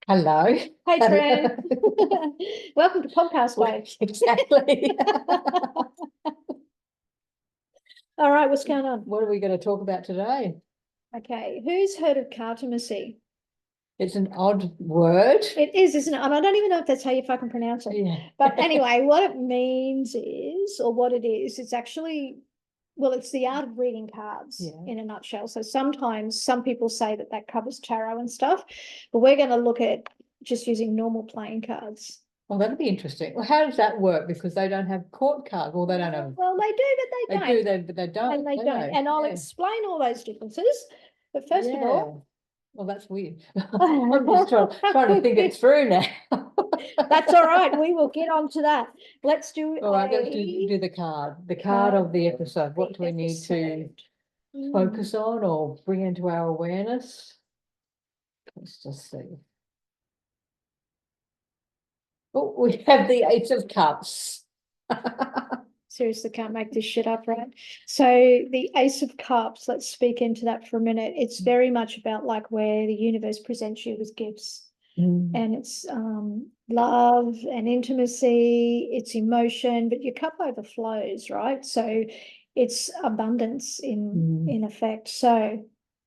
Hello. Hey, Tren. Welcome to Podcast Way. Exactly. All right, what's going on? What are we going to talk about today? Okay, who's heard of Cartomancy? It's an odd word. It is, isn't it? And I don't even know if that's how you fucking pronounce it. Yeah. But anyway, what it means is, or what it is, it's actually, well, it's the art of reading cards in a nutshell. So sometimes some people say that that covers tarot and stuff, but we're going to look at just using normal playing cards. Well, that'd be interesting. Well, how does that work? Because they don't have court cards, or they don't have. Well, they do, but they don't. But they don't. And they don't. And I'll explain all those differences. But first of all, well, that's weird. I'm just trying to think it through now. That's all right. We will get on to that. Let's do. All right, let's do the card of the episode. What do we need to focus on or bring into our awareness? Let's just see. Oh, we have the Ace of Cups. Seriously, can't make this shit up, right? So the Ace of Cups, let's speak into that for a minute. It's very much about like where the universe presents you with gifts. And it's love and intimacy, it's emotion, but your cup overflows, right? So it's abundance in effect. So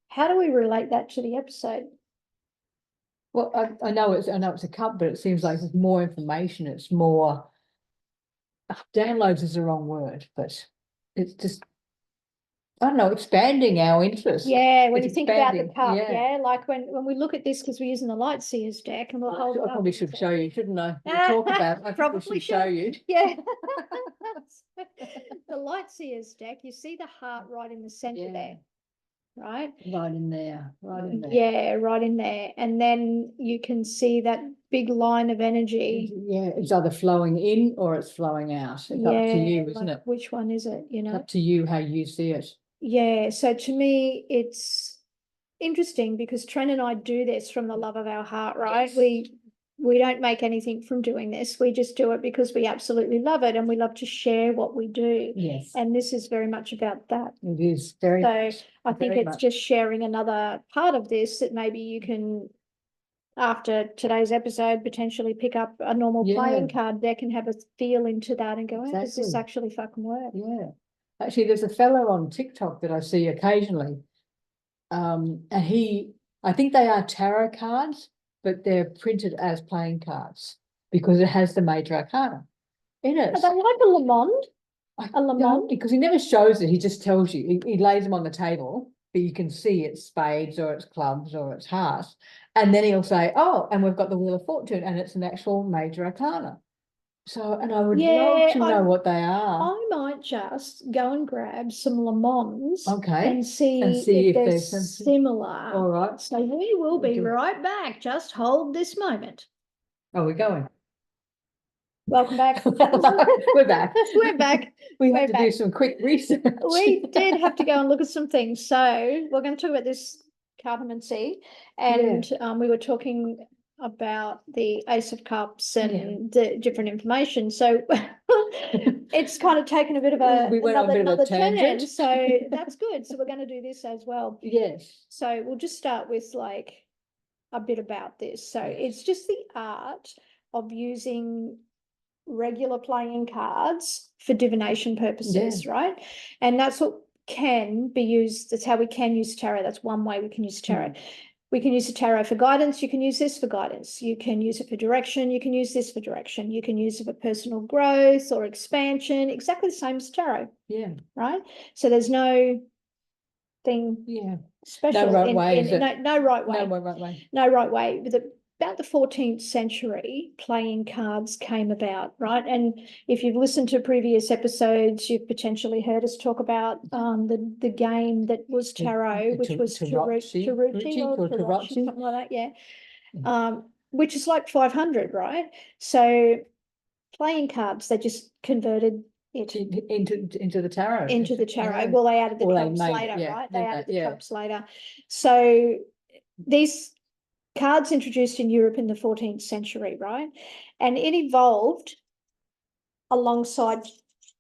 how do we relate that to the episode? Well, I know it's a cup, but it seems like there's more information. It's more downloads is the wrong word, but it's just, I don't know, expanding our interest. Yeah, when you think about the cup, like when we look at this, because we're using the light seers deck, and we'll hold it up. I probably should show you, shouldn't I? We'll talk about. I probably should show you. Yeah. The light seers deck, you see the heart right in the center there, right? Right in there, right in there. Yeah, right in there. And then you can see that big line of energy. Yeah, it's either flowing in or it's flowing out. It's up to you, isn't it? Which one is it? You know, it's up to you how you see it. Yeah. So to me, it's interesting because Tren and I do this from the love of our heart, right? Yes. We don't make anything from doing this. We just do it because we absolutely love it and we love to share what we do. Yes. And this is very much about that. It is very much. So I think it's just sharing another part of this that maybe you can, after today's episode, potentially pick up a normal playing card deck and have a feel into that and go, does this actually fucking work? Yeah. Actually, there's a fellow on TikTok that I see occasionally. And I think they are tarot cards, but they're printed as playing cards because it has the major arcana in it. Are they like a Lamond? A Lamond? Because he never shows it. He just tells you. He lays them on the table, but you can see it's spades or it's clubs or it's hearts. And then he'll say, oh, and we've got the Wheel of Fortune, and it's an actual major arcana. So, and I would love to know what they are. I might just go and grab some Lamonds, and see if they're similar. All right. So we will be right back. Just hold this moment. Oh, we're going. Welcome back. We're back. We're back. We had to do some quick research. We did have to go and look at some things. So we're going to talk about this Cartomancy, and we were talking about the Ace of Cups and the different information. So it's kind of taken a bit of another tangent. So that's good. So we're going to do this as well. Yes. So we'll just start with like a bit about this. So it's just the art of using regular playing cards for divination purposes, right? And that's what can be used. That's how we can use tarot. That's one way we can use tarot. We can use the tarot for guidance. You can use this for guidance. You can use it for direction. You can use this for direction. You can use it for personal growth or expansion. Exactly the same as tarot. Yeah. Right? So there's no thing special. No right way. No right way. No right way. No right way. About the 14th century, playing cards came about, right? And if you've listened to previous episodes, you've potentially heard us talk about the game that was tarot, which was Tarochi or Tarochi, something like that, which is like 500, right? So playing cards, they just converted it into the tarot. Into the tarot. Well, they added the cups later, right? They added the cups later. So these cards introduced in Europe in the 14th century, right? And it evolved alongside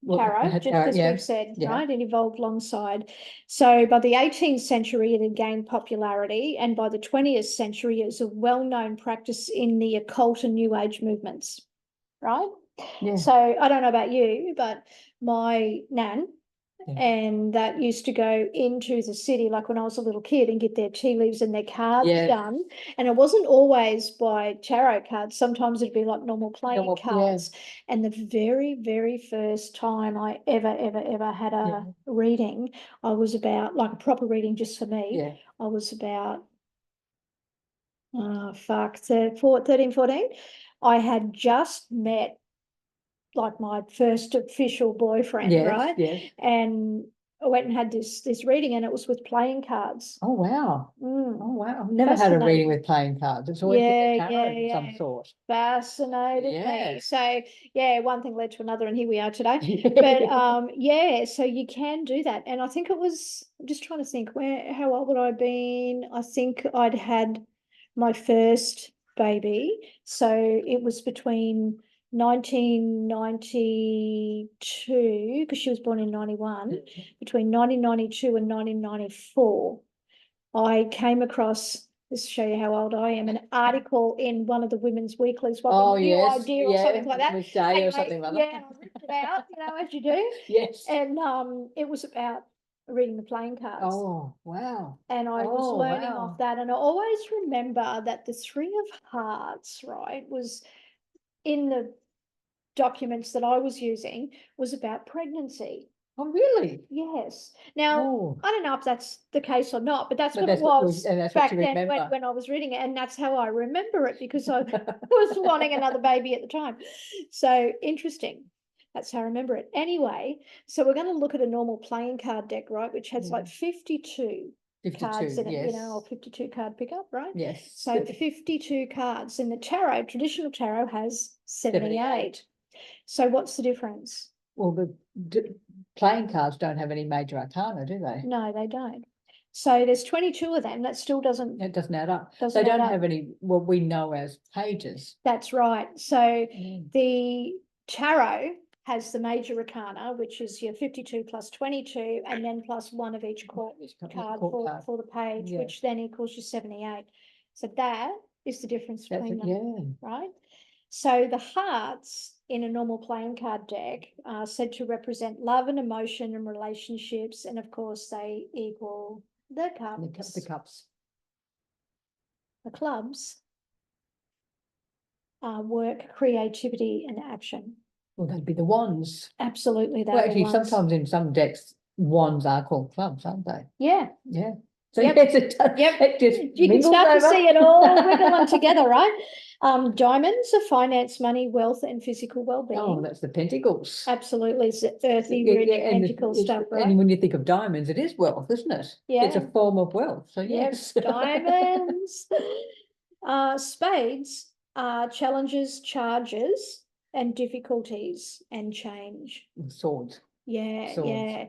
tarot, just as yeah, we've said, yeah. right? It evolved alongside. So by the 18th century, it had gained popularity, and by the 20th century, it was a well-known practice in the occult and New Age movements, right? Yeah. So I don't know about you, but my nan Yeah. and that used to go into the city, like when I was a little kid, and get their tea leaves and their cards Yeah. done. And it wasn't always by tarot cards. Sometimes it'd be like normal playing Normal, cards. And the very, very first time I ever had a reading, I was about, like a proper reading just for me, Yeah. I was about, 13, 14. I had just met like my first official boyfriend, Yes, right? yes. And I went and had this reading, and it was with playing cards. Oh wow. Mm. Oh wow. I've never had a reading with playing cards. It's always been a tarot of some sort. Fascinated Yeah. me. So yeah, one thing led to another, and here we are today. But yeah, so you can do that. And I think it was, I'm just trying to think, how old would I have been? I think I'd had my first baby. So it was between 1992, because she was born in 91, between 1992 and 1994, I came across, this to show you how old I am, an article in one of the women's weeklies, like a new idea or something like that. Miss Day or something like that. Yeah, I ripped it out, as you do. Yes. And it was about reading the playing cards. Oh, wow. And I was learning off that. And I always remember that the Three of Hearts, right, was in the documents that I was using, was about pregnancy. Oh, really? Yes. Now, I don't know if that's the case or not, but that's what it was back then when I was reading it. And that's how I remember it, because I was wanting another baby at the time. So interesting. That's how I remember it. Anyway, so we're going to look at a normal playing card deck, right, which has like 52 cards in it, or 52 card pickup, right? Yes. So 52 cards. And the tarot, traditional tarot, has 78. So what's the difference? Well, the playing cards don't have any major arcana, do they? No, they don't. So there's 22 of them. That still doesn't. It doesn't add up. They don't have any, what we know as pages. That's right. So the tarot has the major arcana, which is your 52 plus 22, and then plus one of each card for the page, which then equals your 78. So that is the difference between them, right? So the hearts in a normal playing card deck are said to represent love and emotion and relationships, and of course they equal the cups. The cups. The clubs are work, creativity, and action. Well, that'd be the wands. Absolutely. Well, actually, sometimes in some decks, wands are called clubs, aren't they? Yeah. Yeah. So yes, it just you can start to see it all wiggling together, right? Diamonds are finance, money, wealth, and physical well-being. Oh, that's the pentacles. Absolutely. It's the earthy, rooty, pentacle stuff, right? And when you think of diamonds, it is wealth, isn't it? Yeah. It's a form of wealth. So yes. Diamonds. Spades are challenges, charges, and difficulties and change. Swords. Yeah.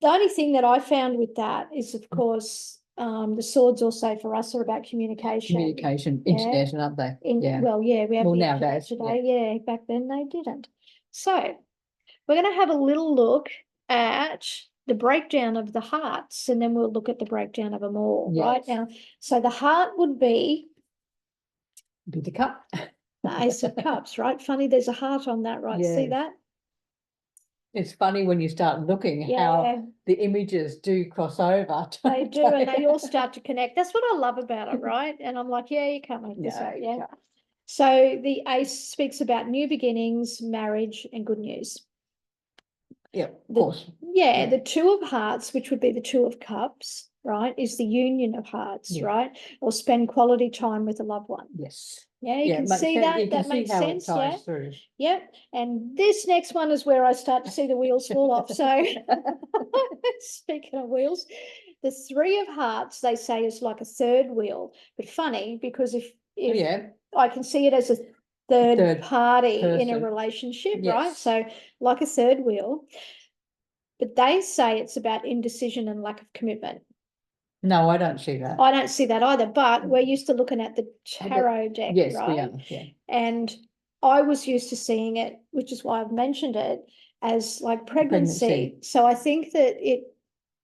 The only thing that I found with that is, of course, the swords also for us are about communication. Internet, aren't they? Well, we have the nowadays today. Yeah, back then they didn't. So we're going to have a little look at the breakdown of the hearts, and then we'll look at the breakdown of them all, right? Now, so the heart would be the cup. The Ace of Cups, right? Funny, there's a heart on that, right? See that? It's funny when you start looking how the images do cross over. They do, and they all start to connect. That's what I love about it, right? And I'm like, you can't make this up, So the Ace speaks about new beginnings, marriage, and good news. Yeah, of course. The Two of Hearts, which would be the Two of Cups, right, is the union of hearts, right? Or spend quality time with a loved one. Yes. Yeah, you can see that. You can that see makes how sense. It ties through. Yep. And this next one is where I start to see the wheels fall off. So speaking of wheels, the Three of Hearts, they say, is like a third wheel. But funny, because if I can see it as a third party in a relationship, right? So like a third wheel. But they say it's about indecision and lack of commitment. No, I don't see that. I don't see that either, but we're used to looking at the tarot deck, yes, right? we are, yeah. And I was used to seeing it, which is why I've mentioned it, as like pregnancy. pregnancy. So I think that it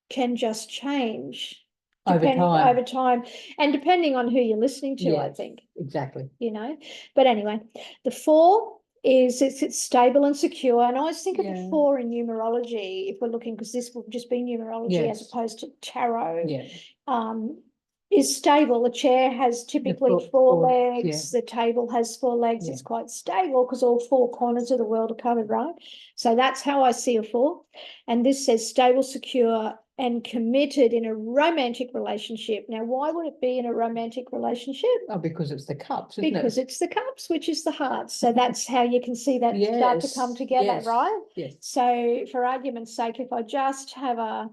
can just change Over over time. time, and depending on who you're listening to, I Yes. think, Exactly. you know. But anyway, the 4 is it's stable and secure. And I always think of Yeah. the 4 in numerology, if we're looking, because this will just be numerology as Yes. opposed to tarot. Yeah. Is stable. A chair has typically four- 4 four, legs. The table has 4 legs. Yeah. It's quite stable because all 4 corners of the world are covered, right? So that's how I see a 4. And this says stable, secure, and committed in a romantic relationship. Now, why would it be in a romantic relationship? Oh, because it's the cups, isn't Because it? it's the cups, which is the hearts. So that's how you can see that start to come Yes, together, yes, right? yes. So for argument's sake, if I just have a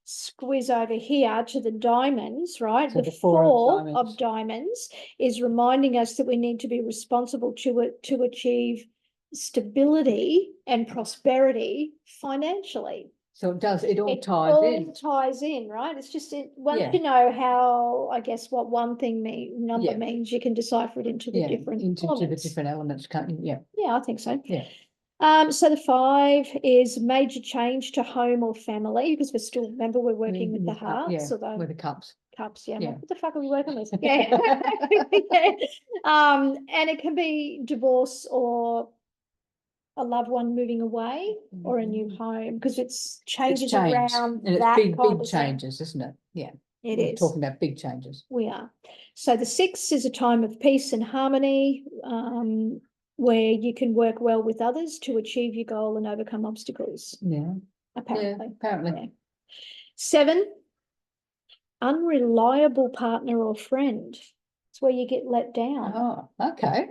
squiz over here to the diamonds, right? So the the 4 of 4 diamonds. of diamonds is reminding us that we need to be responsible to achieve stability and prosperity financially. So it does, it all It ties all in. ties in, right? It's just once Yeah. you know how, I guess, what one thing number Yeah. means, you can decipher it into the Yeah, different into the elements. different elements. Yeah. Yeah, I think so. Yeah. So the 5 is major change to home or family, because we're still, remember, we're working with the hearts, Yeah, or the with the cups. cups. Yeah. Yeah. What the fuck are we working with? Yeah. And it can be divorce or a loved one moving away or a new home, because it's changes change. around And it's that big kind of changes, isn't it? Yeah. It We're is. talking about big changes. We are. So the 6 is a time of peace and harmony, where you can work well with others to achieve your goal and overcome obstacles. Yeah. Apparently. Yeah, apparently. Yeah. 7, unreliable partner or friend. It's where you get let down. Oh, okay.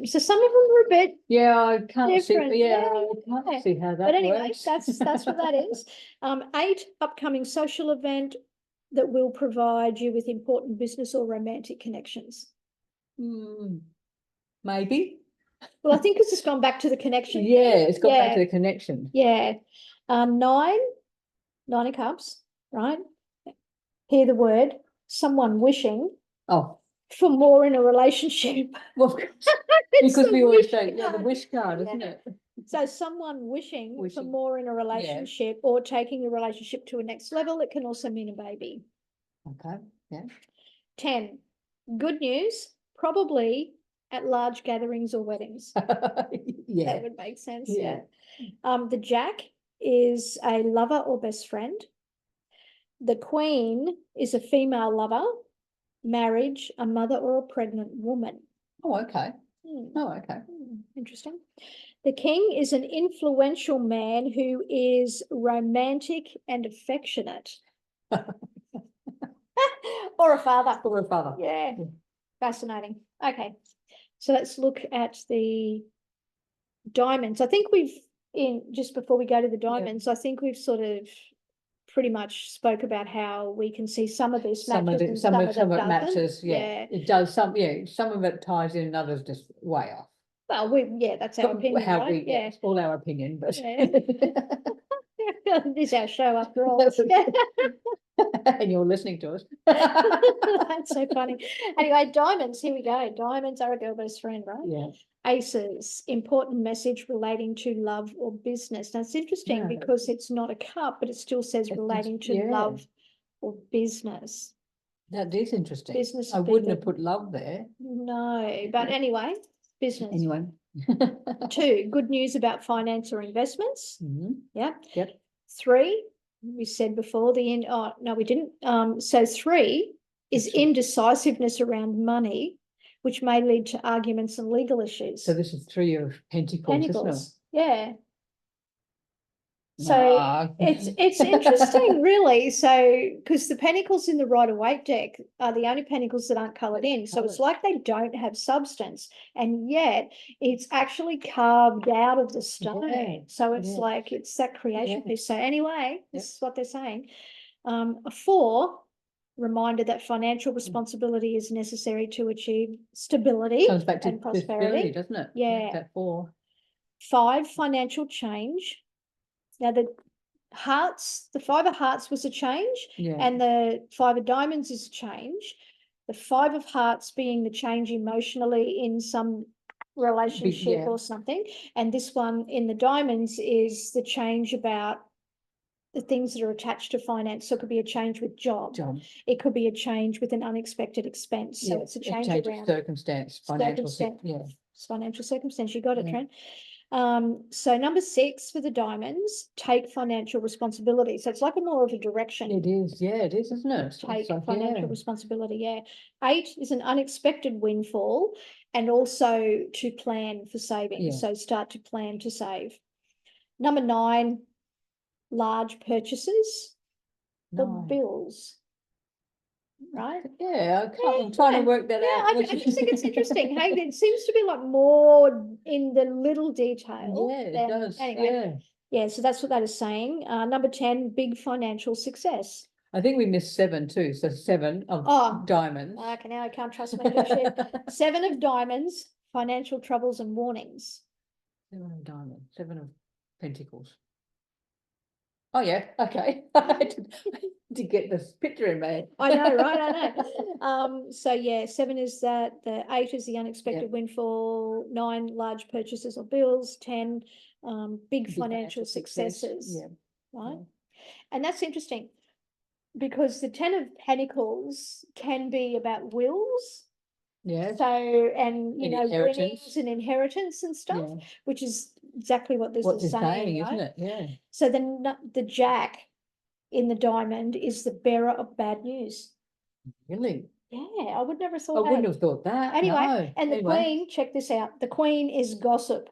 So some of them are a bit Yeah, I can't see. different. Yeah, I can't see how that But anyway, works. that's what that is. 8, upcoming social event that will provide you with important business or romantic connections. Maybe. Well, I think it's just gone back to the connection. Yeah, it's got back Yeah. to the connection. Yeah. 9 of cups, right? Hear the word, someone wishing Oh, for more in a relationship. well, It's because the we always wish say, yeah, the card. wish card, isn't Yeah. it? So someone wishing for Wishing. more in a relationship or taking a relationship to a next level. It can also mean a baby. Okay, yeah. 10, good news, probably at large gatherings or weddings. Yeah. That would make sense. Yeah. The Jack is a lover or best friend. The Queen is a female lover, marriage, a mother or a pregnant woman. Oh, okay. Oh, okay. Interesting. The King is an influential man who is romantic and affectionate. Or a father. Or a father. Yeah. Fascinating. Okay. So let's look at the diamonds. I think just before we go to the diamonds, I think we've sort of pretty much spoke about how we can see some of this matches and some of it doesn't. matches. Yeah. It does some. Yeah, some of it ties in, and others just way off. Well, that's our opinion, right? Yeah, it's all our opinion, but This is our show after all. And you're listening to us. That's so funny. Anyway, diamonds, here we go. Diamonds are a girl best friend, right? Yeah. Aces, important message relating to love or business. Now it's interesting because it's not a cup, but it still says relating to love or business. That is interesting. Business. I wouldn't have put love there. No, but anyway, business. Anyway. 2, good news about finance or investments. Yeah. Yep. 3, we said before the end. Oh, no, we didn't. So 3 is indecisiveness around money, which may lead to arguments and legal issues. So this is 3 of Pentacles, isn't it? Yeah. So it's interesting, really. So because the Pentacles in the Rider-Waite deck are the only Pentacles that aren't coloured in. So it's like they don't have substance, and yet it's actually carved out of the stone. Yeah. So it's like it's that creation piece. So anyway, this is what they're saying. A 4, reminder that financial responsibility is necessary to achieve stability comes back to and prosperity, doesn't it? Yeah. That 4. 5, financial change. Now the 5 of hearts was a change, and the 5 of diamonds is a change. The 5 of hearts being the change emotionally in some relationship yeah. or something. And this one in the diamonds is the change about the things that are attached to finance. So it could be a change with job. It could be a change with an unexpected expense. So it's a change of around circumstance, financial, financial circumstance. You got it, Yeah. Trent. So number 6 for the diamonds, take financial responsibility. So it's like a more of a direction. It is, isn't it? Take like, financial responsibility. 8 is an unexpected windfall, and also to plan for savings. So start to plan to save. Number 9, large purchases or bills. Right? Yeah, I'm trying to work that out. I just think it's interesting. Hey, it seems to be like more in the little detail. Yeah, it does. Anyway, yeah, so that's what that is saying. Number 10, big financial success. I think we missed 7 too. So 7 of diamonds. Okay, now I can't trust my shit. 7 of diamonds, financial troubles and warnings. 7 of diamonds, 7 of pentacles. Oh yeah, okay. to get this picture in my head. I know, right? I know. So yeah, 7 is that. The 8 is the unexpected windfall. 9, large purchases or bills. 10, big financial successes. Right. And that's interesting, because the 10 of Pentacles can be about wills. So, and you know, winnings and inheritance and stuff, which is exactly what this is saying, right? Isn't it? Yeah. So then the Jack in the diamond is the bearer of bad news. Really? Yeah, I would never have thought. I wouldn't have thought that. Anyway, no. And the Queen, check this out. The Queen is gossip.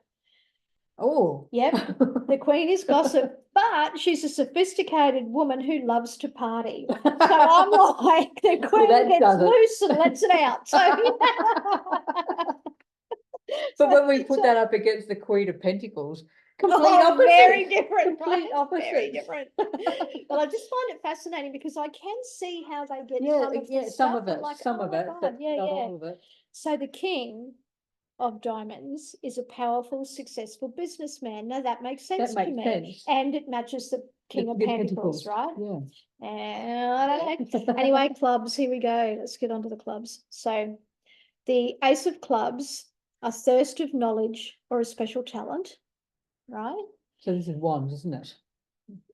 Oh. Yep. The Queen is gossip, but she's a sophisticated woman who loves to party. So I'm like, the Queen gets loose and lets it out. So but when we put that up against the Queen of Pentacles, complete opposite. Very different. Complete opposite. Very different. But I just find it fascinating, because I can see how they get some of it, like, some of it, but not all of it. So the King of Diamonds is a powerful, successful businessman. Now that makes sense to me. And it matches the King of Pentacles, right? Yeah. I don't know. Anyway, clubs, here we go. Let's get on to the clubs. So the Ace of Clubs, a thirst of knowledge or a special talent, right? So this is wands, isn't it?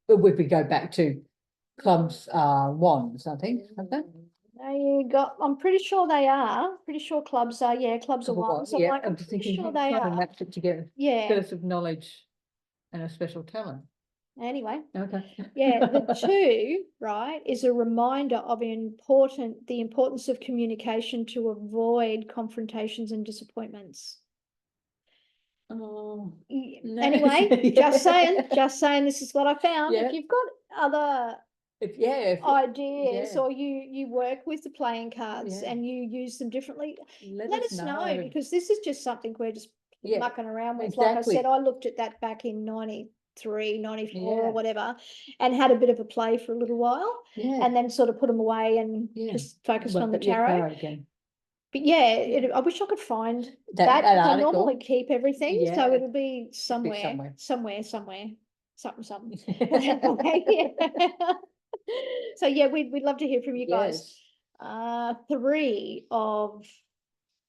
If we go back to clubs, wands, I think, I'm pretty sure they are. Pretty sure clubs are. Yeah, clubs are wands. I'm just pretty thinking sure they are. Match it together. Yeah. Thirst of knowledge and a special talent. Anyway. Okay. Yeah, the 2, right, is a reminder of the importance of communication to avoid confrontations and disappointments. Oh, no. Anyway, just saying, this is what I found. If you've got other ideas, or you work with the playing cards and you use them differently, let us know, because this is just something we're just mucking around with. Like I said, I looked at that back in 93, 94 or whatever, and had a bit of a play for a little while, and then sort of put them away and just focused on the tarot again. But I wish I could find that I normally keep everything, so it'll be somewhere. Something. So yeah, we'd love to hear from you guys. 3 of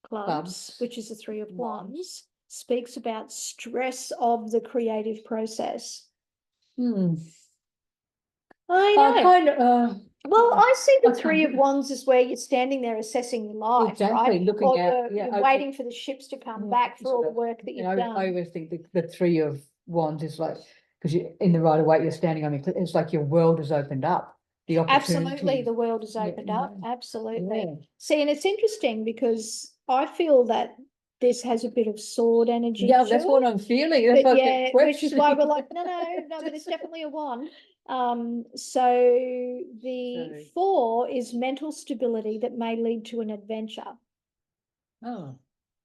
clubs, which is the 3 of wands, speaks about stress of the creative process. I know. Well, I see the 3 of wands as where you're standing there assessing your life, right? Looking or at, you're waiting for the ships to come back for all the work that you've done. I always think the 3 of wands is like, because you're in the Rider-Waite, you're standing on it's like your world has opened up. The opportunity. Absolutely, the world has opened up. Absolutely. See, and it's interesting because I feel that this has a bit of sword energy. Yeah, that's what I'm feeling. Which is why we're like, no, but it's definitely a wand. So the 4 is mental stability that may lead to an adventure. Oh.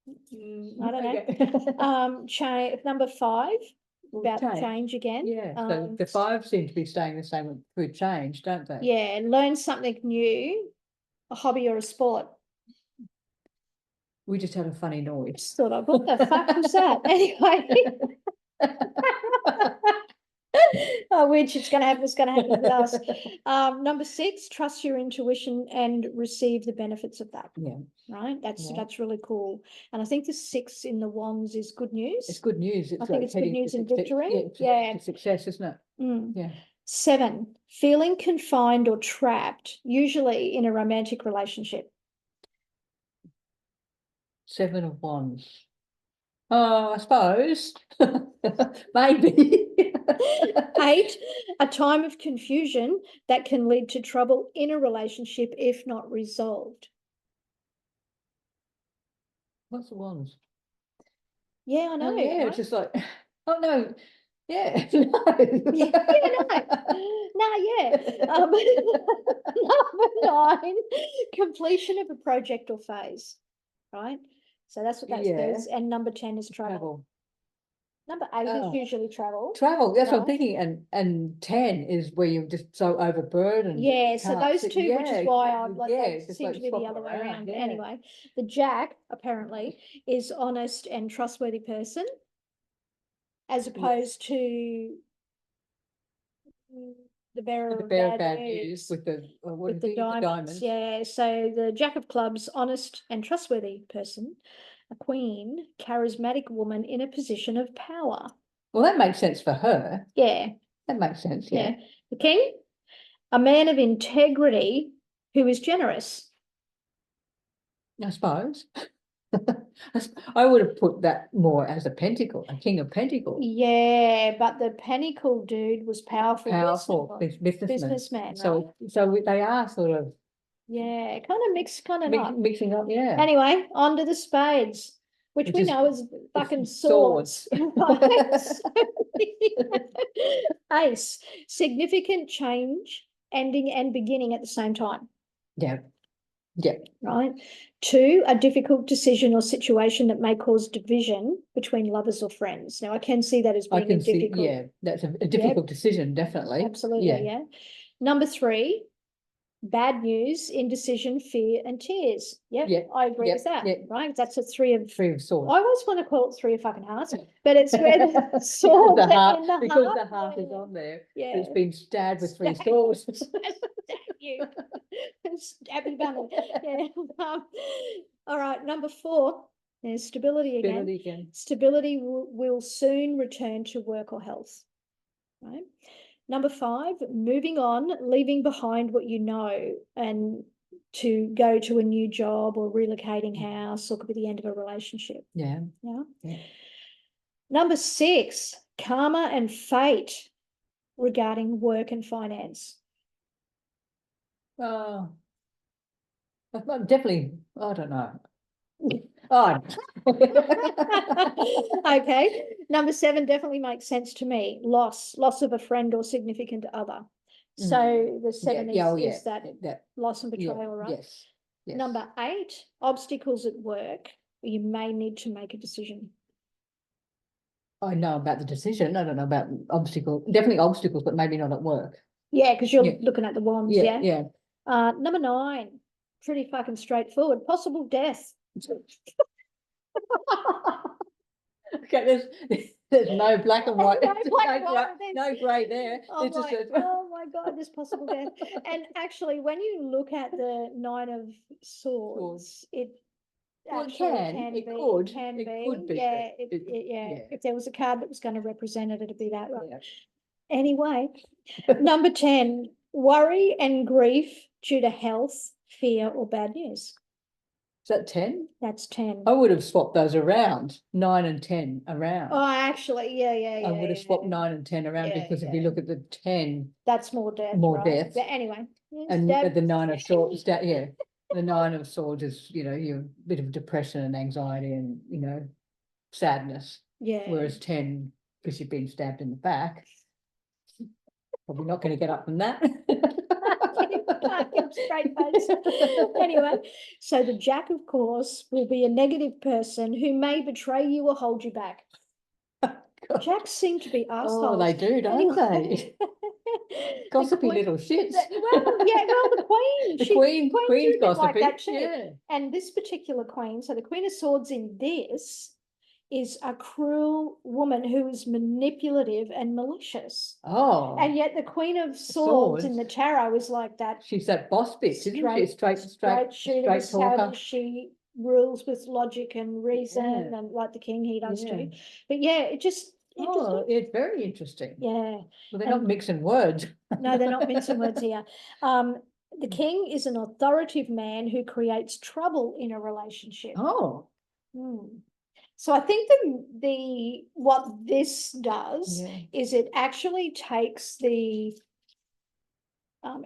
I don't know. Number 5, about change again. So the 5 seem to be staying the same with change, don't they? Yeah, learn something new, a hobby or a sport. We just had a funny noise. Just thought, what the fuck was that? Anyway. which it's going to happen with us. Number 6, trust your intuition and receive the benefits of that. Yeah. Right. That's Yeah. really cool. And I think the 6 in the wands is good news. It's good news. I think it's good news and victory. Yeah. It's success, isn't it? Yeah. 7, feeling confined or trapped, usually in a romantic relationship. 7 of Wands. Oh, I suppose. Maybe. 8, a time of confusion that can lead to trouble in a relationship if not resolved. What's the Wands? Yeah, I know. Oh, yeah, right? it's just like, oh no, yeah, no. Yeah, no, yeah. Number 9, completion of a project or phase, right? So that's what that says. And number 10 is travel. Number 8 is usually travel. Travel, that's what I'm right? thinking. And 10 is where you're just so overburdened. Yeah, so those can't two, which is why I like they just seem like to be the swap other way around, around. But yeah. anyway, the Jack apparently is honest and trustworthy person, as opposed to the bearer of bad news with the with the diamonds. Yeah, so the Jack of Clubs, honest and trustworthy person, a queen, charismatic woman in a position of power. Well, that makes sense for her. Yeah. That makes sense, yeah. The king, a man of integrity who is generous. I suppose. I would have put that more as a pentacle, a king of pentacles. Yeah, but the pentacle dude was powerful businessman, So right? so they are sort of kind of mixed, kind of not. mixing up, yeah. Anyway, on to the spades, which we know is fucking swords. Ace, significant change, ending and beginning at the same time. Yeah. Yeah. Right. 2, a difficult decision or situation that may cause division between lovers or friends. Now, I can see that as being difficult. Yeah, that's a difficult decision, definitely. Absolutely, yeah. Number 3, bad news, indecision, fear, and tears. Yep, I agree with that. Right, that's a 3 of Swords. I always want to call it 3 of fucking hearts, but it's where the sword the heart, in the because heart. the heart is on there. Yeah, it's been stabbed with 3 swords. You stabby bunny. Yeah. All right, number 4. There's stability again. Stability will soon return to work or health. Right. Number 5, moving on, leaving behind what you know, and to go to a new job or relocating house, or could be the end of a relationship. Yeah. Number 6, karma and fate regarding work and finance. Definitely, I don't know. Oh. Okay. Number 7 definitely makes sense to me. Loss of a friend or significant other. So the 7 is that loss and betrayal, right? Yes. Number 8, obstacles at work. You may need to make a decision. I know about the decision. I don't know about obstacles. Definitely obstacles, but maybe not at work. Yeah, because you're looking at the wands. Yeah. Number 9, pretty fucking straightforward. Possible death. Okay, there's no black and white. No grey there. Oh my God, there's possible death. And actually, when you look at the 9 of Swords, it can be. If there was a card that was going to represent it, it'd be that one. Yeah. Anyway, number 10, worry and grief due to health, fear, or bad news. Is that 10? That's 10. I would have swapped those around, 9 and 10 around. Oh, actually, I would have swapped 9 and 10 around because if you look at the 10, that's more death. Death. But anyway, and the 9 of Swords, the 9 of Swords is you're a bit of depression and anxiety and sadness. Yeah. Whereas 10, because you've been stabbed in the back, probably not going to get up from that. Straight face. Anyway, so the Jack, of course, will be a negative person who may betray you or hold you back. Jacks seem to be assholes. Oh, they do, don't they? Gossipy little shits. The queen. The queen's gossipy. Like that too. And this particular queen, so the Queen of Swords in this is a cruel woman who is manipulative and malicious. Oh, And yet the Queen of Swords in the Swords. tarot is like that. she's that boss bitch, isn't she? Straight Straight shooter, the talker. savage, she rules with logic and reason, Yeah. and like the king, he does Yeah. too. But yeah, it just Oh, interesting. it's very interesting. Yeah. Well, they're And- not mixing words. No, they're not mincing words here. The king is an authoritative man who creates trouble in a relationship. Oh, So I think the what this does yeah. is it actually takes the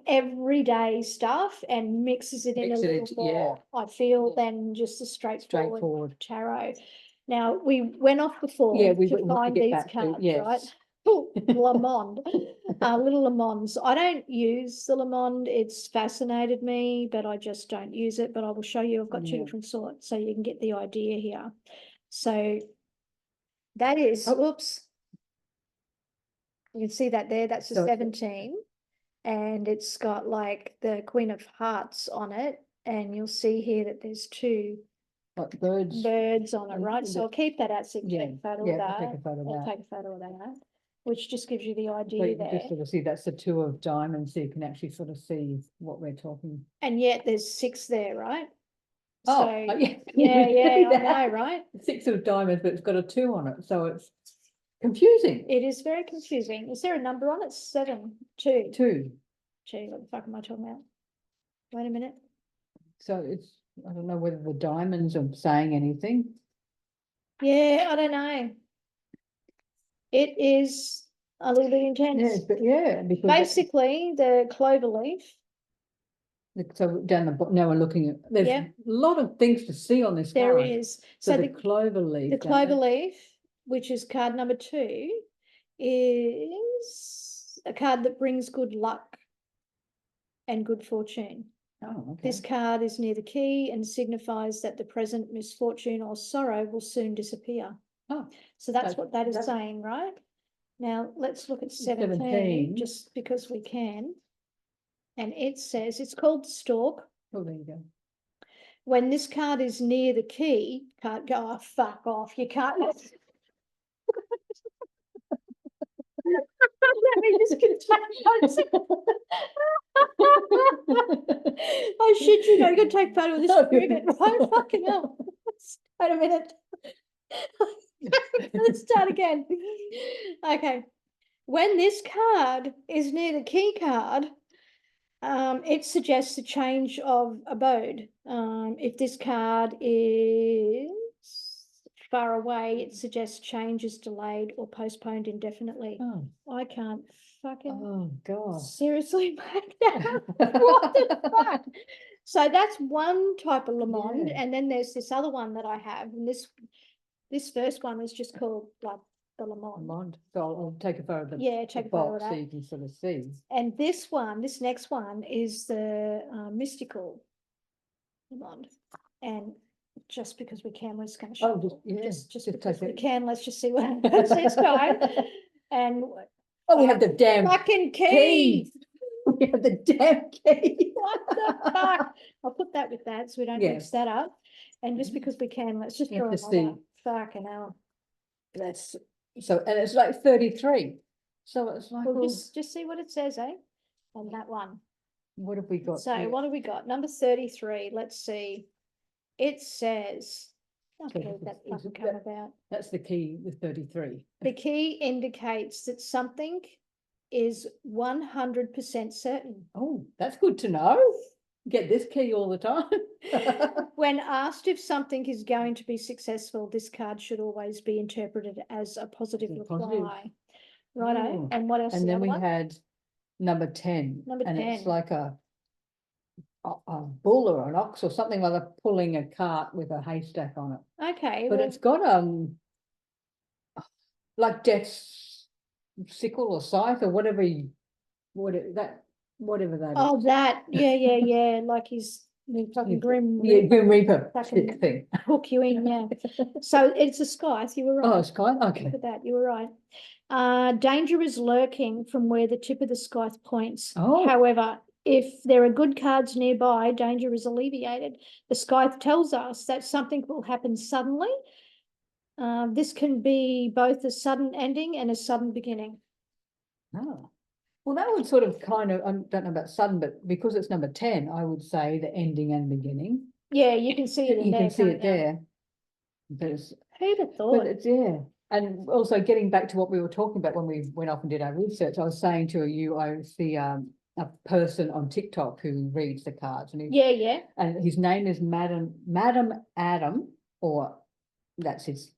everyday stuff and mixes it in a Mix it little into- more, I feel, than just a straightforward Straightforward. tarot. Now, we went off before Yeah, we to want to find get these back to, cards, right? yes. Lamond, little Lamonds. I don't use the Lamond. It's fascinated me, but I just don't use it. But I will show you. I've got two Yeah. different sorts, so you can get the idea here. So that is, Oh. oops. You can see that there. That's a So- 17, and it's got like the Queen of Hearts on it, and you'll see here that there's two Like birds. birds on it, And right? So the- I'll keep that out so you can Yeah, take a photo yeah, of we'll that. take a photo of I'll that. take a photo of that, which just gives you the So idea you can there. just sort of see that's the two of diamonds, so you can actually sort of see what we're talking. And yet there's 6 there, right? Oh, So, yeah. yeah, I That. know, right? 6 of diamonds, but it's got a 2 on it, so it's confusing. It is very confusing. Is there a number on it? 7, 2. 2. Gee, what the fuck am I talking about? Wait a minute. So it's, I don't know whether the diamonds are saying anything. Yeah, I don't know. It is a little bit intense. Yes, but yeah, because Basically, the clover leaf. so down the bottom, now we're looking at, there's Yeah. a lot of things to see on this There card. is. So So the clover leaf. the don't clover they? leaf, which is card number 2, is a card that brings good luck and good fortune. Oh, okay. This card is near the key and signifies that the present misfortune or sorrow will soon disappear. Oh, So that's that's- what that is that's- saying, right? Now, let's look at 17, 17. just because we can. And it says, it's called Stork. oh, there you go. When this card is near the key, can't go, oh, fuck off, you can't. Let me just continue. I shit you, you can take photo of this No. cricket, right? Fucking hell. Wait a minute. Let's start again. Okay. When this card is near the key card, it suggests a change of abode. If this card is far away, it suggests change is delayed or postponed indefinitely. Oh, I can't fucking oh God. seriously make that up. What the fuck? So that's one type of Lamond, Yeah. and then there's this other one that I have, and this first one is just called like the Lamond. Lamond. So I'll take a photo of the Yeah, the take a photo of box so that. you can sort of see. And this next one is the mystical Lamond. And just because we can, we're just going to show Oh, just, you. yeah, Just just because take we it. can, let's just see what happens this time. And Oh, we have the damn fucking key. key. We have the damn key. What the fuck? I'll put that with that so we don't Yeah. mix that up. And just because we can, let's just You draw have to another. see. Fucking hell. That's so, and it's like 33. So it's like, Well, well, just see what it says, eh? On that one. what have we got? So here? what have we got? Number 33. Let's see. It says, I Okay, believe that is fucking it come that- about. That's the key, the 33. The key indicates that something is 100% certain. Oh, that's good to know. Get this key all the time. When asked if something is going to be successful, this card should always be interpreted as a positive As a reply. positive. Righto. Oh, And what else? And the then other we one? had number 10. Number and 10. it's like a bull or an ox or something like that pulling a cart with a haystack on it. Okay. But well, it's got like death's sickle or scythe or whatever whatever that oh, is. that. Yeah. Like he's fucking grim. Yeah, Reaper Grim Reaper fucking thing. hook you in, yeah. So it's a scythe, you were right. Oh, Sky. Okay. Look at that, you were right. Danger is lurking from where the tip of the scythe points. Oh. However, if there are good cards nearby, danger is alleviated. The scythe tells us that something will happen suddenly This can be both a sudden ending and a sudden beginning. Oh, well, that would sort of kind of, I don't know about sudden, but because it's number 10, I would say the ending and beginning. Yeah, you can see it in You there. can see it can't you? there. Who'd have But thought? it's, yeah. And also getting back to what we were talking about when we went off and did our research, I was saying to you, I see a person on TikTok who reads the cards, and Yeah. and his name is Madam Adam, or that's his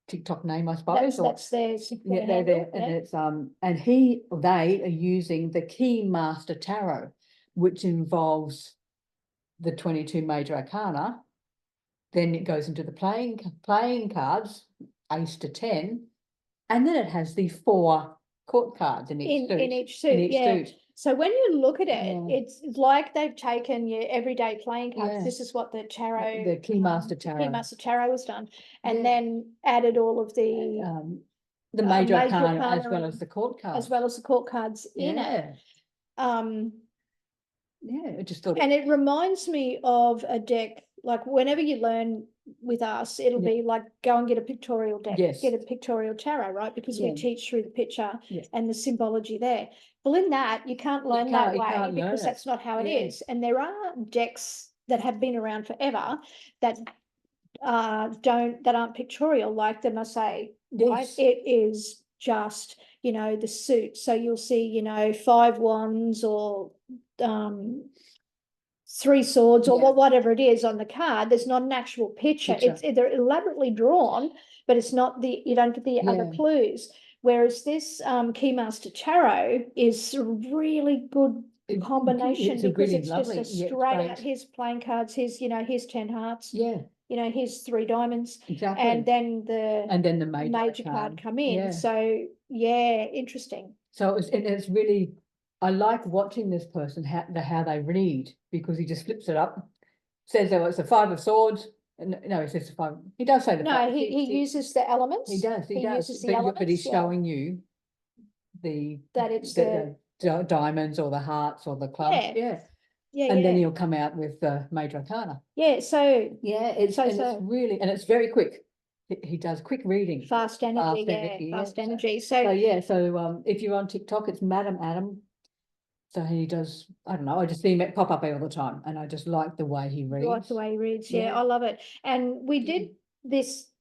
TikTok name, I suppose. That's their Yeah, they're handle, there, and yeah. it's and they are using the Key Master Tarot, which involves the 22 major arcana. Then it goes into the playing cards, ace to 10, and then it has the 4 court cards in each suit. In each suit, yeah. Suit. So when you look at it, Yeah. it's like they've taken your everyday playing cards. Yeah. This is what the tarot, The Key Master Tarot. Key Master Tarot was done, and Yeah. then added all of the major major arcana as well arcana as the court cards. as well as the court cards in it. Yeah, I just thought. And it reminds me of a deck, like whenever you learn with us, it'll Yeah. be like go and get a pictorial deck, Yes. get a pictorial tarot, right? Because we Yeah. teach through the picture Yeah. and the symbology there. Well, in that, you can't learn that way because that's not how it Yeah. is. And there are decks that have been around forever that aren't pictorial like the Marseille, right? Yes. It is just, you know, the suit. So you'll see, you know, 5 wands or 3 swords or Yeah. whatever it is on the card. There's not an actual picture. They're elaborately drawn, but it's not you don't get the other clues. Whereas this Keymaster Tarot is a really good combination because it's just a straight out, here's playing cards, here's, you know, here's 10 hearts. Yeah. You know, here's 3 diamonds. Exactly. And then the major card come in. Yeah. So yeah, interesting. So it's really, I like watching this person, how they read, because he just flips it up, says, oh, it's a 5 of swords. No, he says the 5. He does say the 5. No, he uses the elements. He does. He does. uses the elements. But he's showing you that it's the diamonds or the hearts or the clubs. Yeah. And then he'll come out with the major arcana. Yeah. So yeah, it's really, and it's very quick. He does quick reading. Fast energy. Fast energy. So if you're on TikTok, it's Madam Adam. So he does, I don't know, I just see him pop up all the time, and I just like the way he reads. Like the way he reads, yeah. I love it. And we did this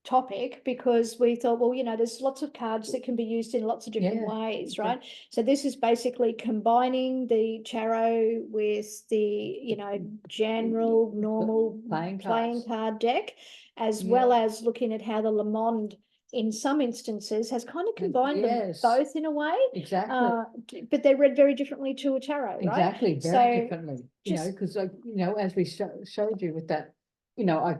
topic because we thought, well, you know, there's lots of cards that can be used in lots of different ways, right? So this is basically combining the tarot with the, you know, general normal playing card deck, as well as looking at how the Le Monde in some instances has kind of combined them both in a way. Exactly. But they're read very differently to a tarot, right? Exactly, very differently. You know, because as we showed you with that, you know, I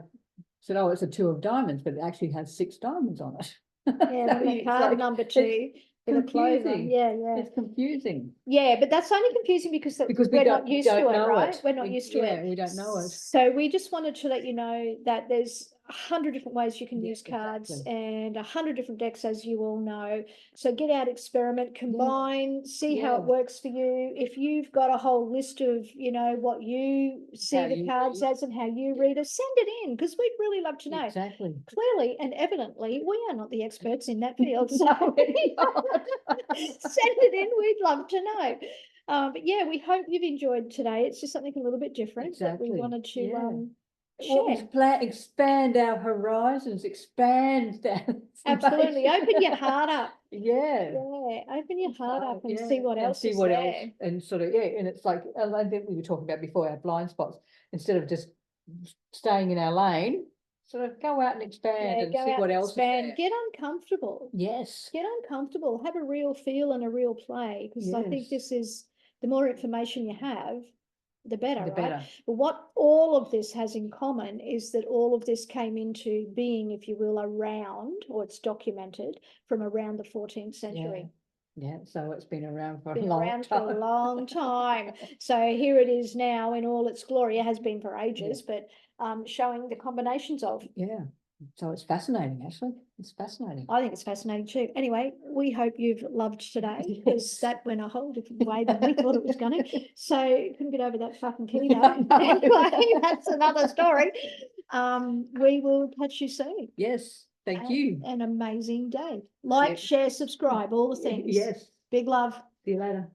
said, oh, it's a 2 of diamonds, but it actually has 6 diamonds on it. Yeah, the card number 2. Confusing. Yeah. It's confusing. Yeah, but that's only confusing because we're not used to it, right? We're not used to it. Yeah, we don't know it. So we just wanted to let you know that there's 100 different ways you can use cards and 100 different decks, as you all know. So get out, experiment, combine, see how it works for you. If you've got a whole list of, you know, what you see the cards as and how you read it, send it in, because we'd really love to know. Exactly. Clearly and evidently, we are not the experts in that field. So send it in. We'd love to know. But yeah, we hope you've enjoyed today. It's just something a little bit different that we wanted to expand our horizons, expand that. Absolutely. Open your heart up. Yeah. Open your heart up and see what else is there. And sort of, and it's like, I think we were talking about before, our blind spots, instead of just staying in our lane, sort of go out and expand and see what else is there. Get uncomfortable. Yes. Get uncomfortable. Have a real feel and a real play, because I think this is, the more information you have, the better, right? But what all of this has in common is that all of this came into being, if you will, around, or it's documented from around the 14th century. Yeah, so it's been around for a long time. So here it is now in all its glory. It has been for ages, but showing the combinations of. Yeah. So it's fascinating, actually. It's fascinating. I think it's fascinating too. Anyway, we hope you've loved today, because that went a whole different way than we thought it was going to. So couldn't get over that fucking keto. Anyway, that's another story. We will catch you soon. Yes. Thank you. An amazing day. Like, share, subscribe, all the things. Yes. Big love. See you later.